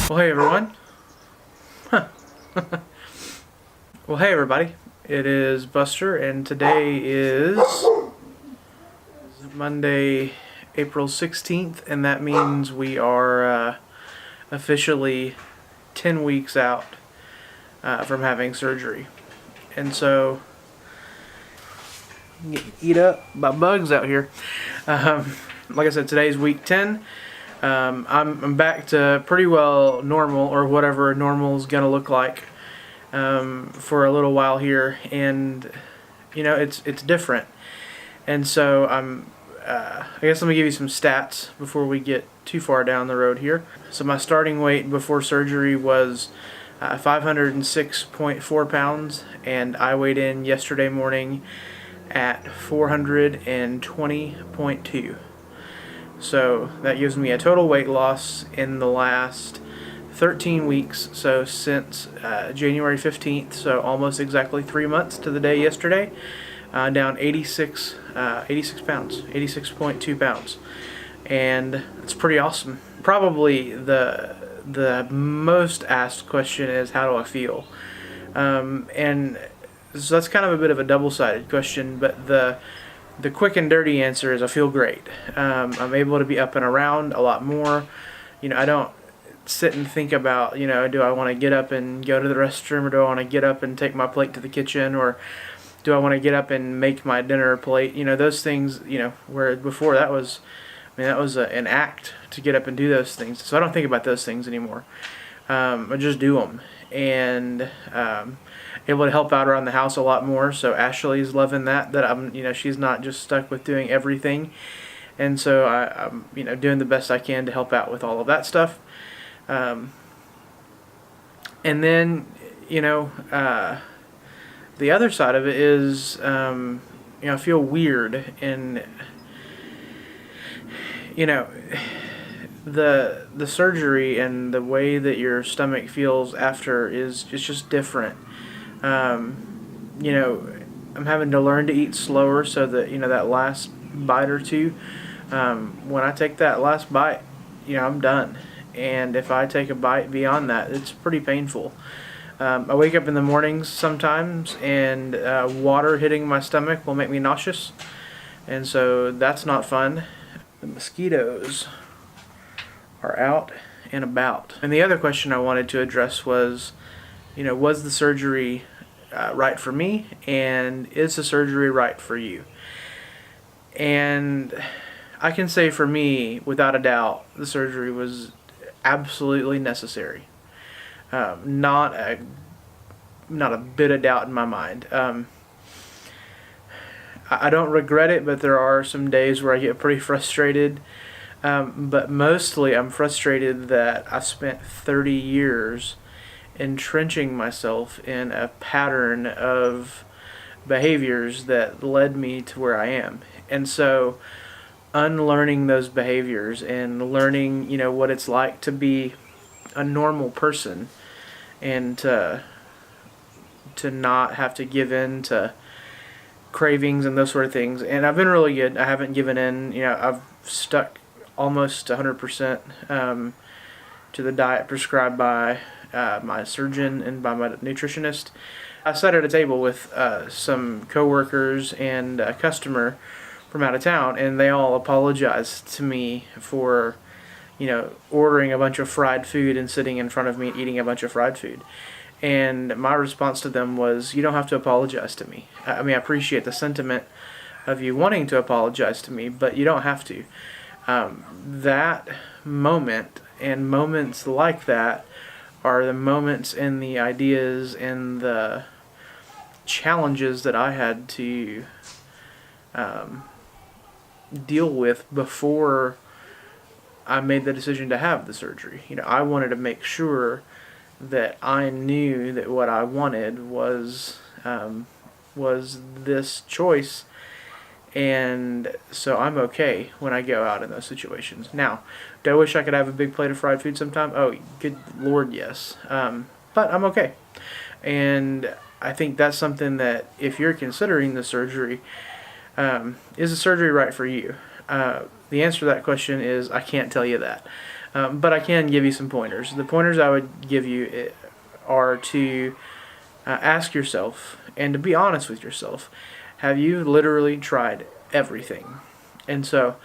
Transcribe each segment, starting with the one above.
Well, hey everyone. Well, hey everybody. It is Buster, and today is Monday, April 16th, and that means we are officially 10 weeks out from having surgery. And so, I'm getting eat up by bugs out here. Like I said, today's week 10. I'm back to pretty well normal, or whatever normal is gonna look like, for a little while here, and it's different. And so I guess let me give you some stats before we get too far down the road here. So my starting weight before surgery was 506.4 pounds, and I weighed in yesterday morning at 420.2. So that gives me a total weight loss in the last 13 weeks, so since January 15th, so almost exactly 3 months to the day yesterday, down 86 pounds, 86.2 pounds. And it's pretty awesome. Probably the most asked question is, how do I feel? And so that's kind of a bit of a double-sided question, but the quick and dirty answer is I feel great. I'm able to be up and around a lot more. I don't sit and think about, do I want to get up and go to the restroom, or do I want to get up and take my plate to the kitchen, or do I want to get up and make my dinner plate? Those things, where before that was, an act to get up and do those things. So I don't think about those things anymore. I just do them. And able to help out around the house a lot more. So Ashley's loving that I'm, she's not just stuck with doing everything. And so I'm, doing the best I can to help out with all of that stuff. And then, the other side of it is, I feel weird, and the surgery and the way that your stomach feels after is just different. I'm having to learn to eat slower, so that that last bite or two, when I take that last bite, I'm done. And if I take a bite beyond that, it's pretty painful. I wake up in the mornings sometimes, and water hitting my stomach will make me nauseous, and so that's not fun. The mosquitoes are out and about. And the other question I wanted to address was, was the surgery right for me, and is the surgery right for you? And I can say for me, without a doubt, the surgery was absolutely necessary. Not a bit of doubt in my mind. I don't regret it, but there are some days where I get pretty frustrated. But mostly I'm frustrated that I spent 30 years entrenching myself in a pattern of behaviors that led me to where I am. And so unlearning those behaviors and learning, what it's like to be a normal person, and to not have to give in to cravings and those sort of things. And I've been really good. I haven't given in. I've stuck almost 100% to the diet prescribed by my surgeon and by my nutritionist. I sat at a table with some coworkers and a customer from out of town, and they all apologized to me for, ordering a bunch of fried food and sitting in front of me and eating a bunch of fried food. And my response to them was, you don't have to apologize to me. I appreciate the sentiment of you wanting to apologize to me, but you don't have to. That moment and moments like that are the moments and the ideas and the challenges that I had to deal with before I made the decision to have the surgery. I wanted to make sure that I knew that what I wanted was this choice, and so I'm okay when I go out in those situations. Now, do I wish I could have a big plate of fried food sometime? Oh, good Lord, yes. But I'm okay. And I think that's something that, if you're considering the surgery, is the surgery right for you? The answer to that question is, I can't tell you that. But I can give you some pointers. The pointers I would give you are to ask yourself and to be honest with yourself. Have you literally tried everything? And so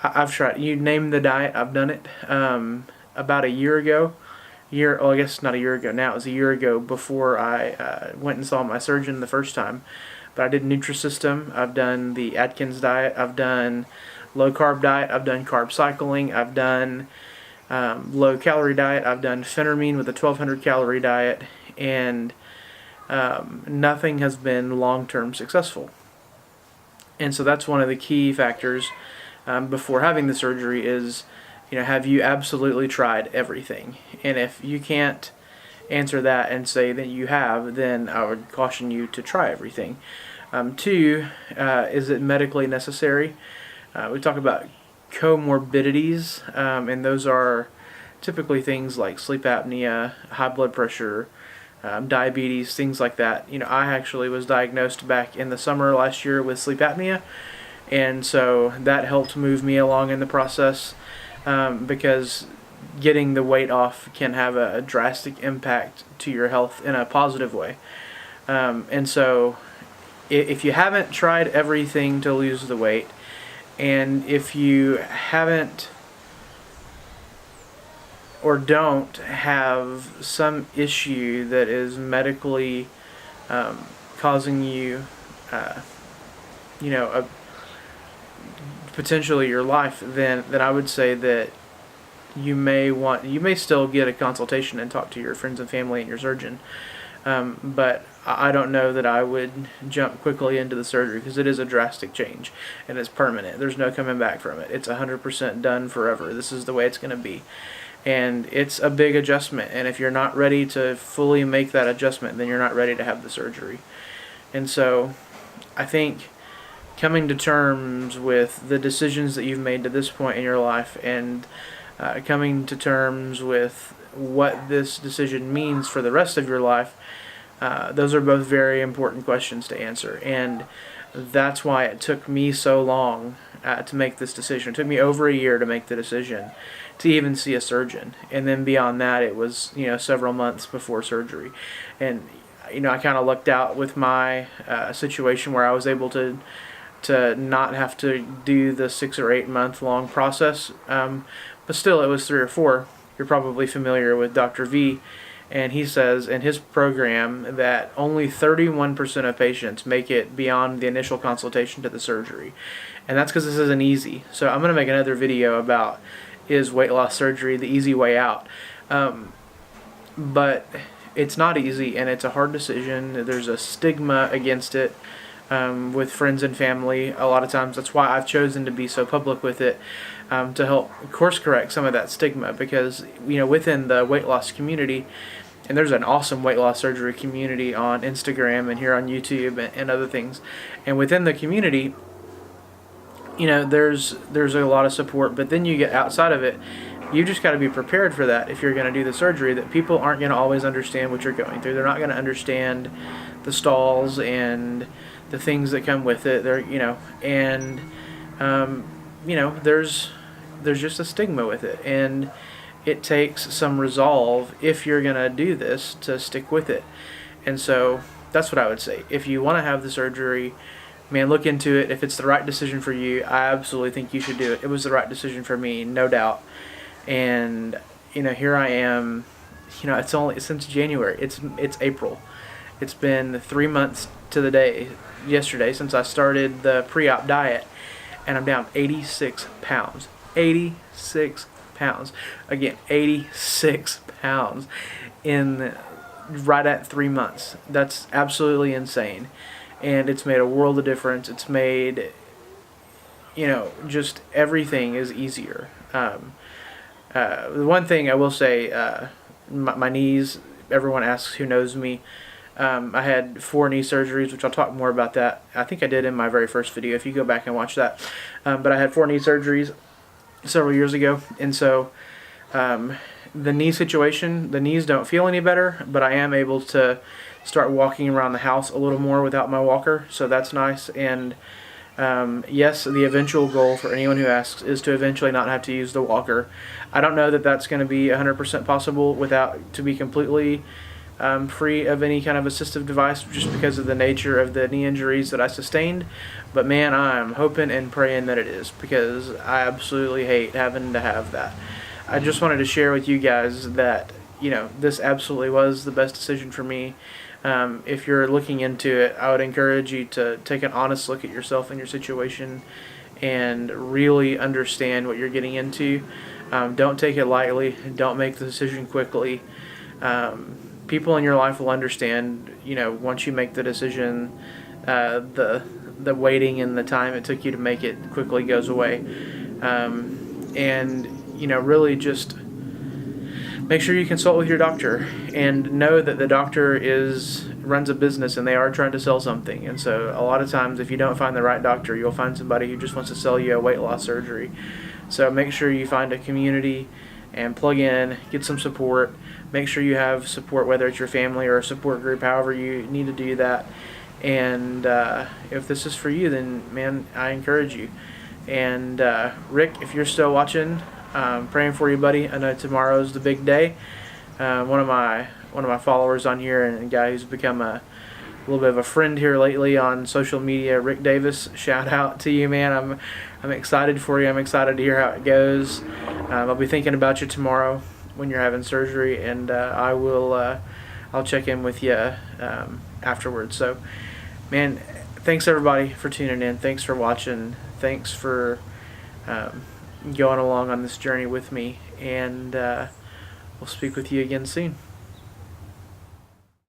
I've tried. You name the diet, I've done it. About a year ago, well, I guess not a year ago now. It was a year ago before I went and saw my surgeon the first time. But I did Nutrisystem. I've done the Atkins diet. I've done low carb diet. I've done carb cycling. I've done low calorie diet. I've done phentermine with a 1200 calorie diet, and nothing has been long-term successful. And so that's one of the key factors before having the surgery is, have you absolutely tried everything? And if you can't answer that and say that you have, then I would caution you to try everything. Two, is it medically necessary? We talk about comorbidities, and those are typically things like sleep apnea, high blood pressure, diabetes, things like that. I actually was diagnosed back in the summer last year with sleep apnea, and so that helped move me along in the process, because getting the weight off can have a drastic impact to your health in a positive way. And so if you haven't tried everything to lose the weight, and if you haven't or don't have some issue that is medically causing you, potentially your life, then I would say that you may still get a consultation and talk to your friends and family and your surgeon. But I don't know that I would jump quickly into the surgery, because it is a drastic change and it's permanent. There's no coming back from it. It's 100% done forever. This is the way it's going to be. And it's a big adjustment. And if you're not ready to fully make that adjustment, then you're not ready to have the surgery. And so I think coming to terms with the decisions that you've made to this point in your life, and coming to terms with what this decision means for the rest of your life, those are both very important questions to answer. And that's why it took me so long to make this decision. It took me over a year to make the decision to even see a surgeon. And then beyond that, it was, several months before surgery. And, I kind of lucked out with my situation where I was able to not have to do the 6 or 8 month long process. But still, it was 3 or 4. You're probably familiar with Dr. V, and he says in his program that only 31% of patients make it beyond the initial consultation to the surgery. And that's because this isn't easy. So I'm going to make another video about, is weight loss surgery the easy way out? But it's not easy, and it's a hard decision. There's a stigma against it with friends and family. A lot of times that's why I've chosen to be so public with it, to help course correct some of that stigma, because within the weight loss community, and there's an awesome weight loss surgery community on Instagram and here on YouTube and other things, and within the community, there's a lot of support. But then you get outside of it, you just got to be prepared for that. If you're going to do the surgery, that people aren't going to always understand what you're going through. They're not going to understand the stalls and the things that come with it. There's just a stigma with it, and it takes some resolve, if you're going to do this, to stick with it. And so that's what I would say. If you want to have the surgery, man, look into it. If it's the right decision for you, I absolutely think you should do it. It was the right decision for me, no doubt. And here I am. It's only since January. It's April. It's been 3 months to the day yesterday since I started the pre-op diet, and I'm down 86 pounds. 86 pounds. Again, 86 pounds in right at 3 months. That's absolutely insane. And it's made a world of difference. It's made, just everything is easier. The one thing I will say, my knees, everyone asks who knows me. I had 4 knee surgeries, which I'll talk more about that. I think I did in my very first video, if you go back and watch that. But I had 4 knee surgeries several years ago, and so the knee situation, the knees don't feel any better, but I am able to start walking around the house a little more without my walker, so that's nice. And Yes, the eventual goal for anyone who asks is to eventually not have to use the walker. I don't know that that's going to be 100% possible without to be completely free of any kind of assistive device, just because of the nature of the knee injuries that I sustained. But man, I'm hoping and praying that it is, because I absolutely hate having to have that. I just wanted to share with you guys that, this absolutely was the best decision for me. If you're looking into it, I would encourage you to take an honest look at yourself and your situation and really understand what you're getting into. Don't take it lightly. Don't make the decision quickly. People in your life will understand, once you make the decision, the waiting and the time it took you to make it quickly goes away. And really just make sure you consult with your doctor and know that the doctor runs a business and they are trying to sell something. And so a lot of times, if you don't find the right doctor, you'll find somebody who just wants to sell you a weight loss surgery. So make sure you find a community and plug in, get some support. Make sure you have support, whether it's your family or a support group, however you need to do that. And if this is for you, then man, I encourage you. And Rick, if you're still watching, praying for you, buddy. I know tomorrow's the big day. One of my followers on here, and a guy who's become a little bit of a friend here lately on social media, Rick Davis. Shout out to you, man. I'm excited for you. I'm excited to hear how it goes. I'll be thinking about you tomorrow when you're having surgery, and I'll check in with you afterwards. So, man, thanks everybody for tuning in. Thanks for watching. Thanks for going along on this journey with me, and we'll speak with you again soon.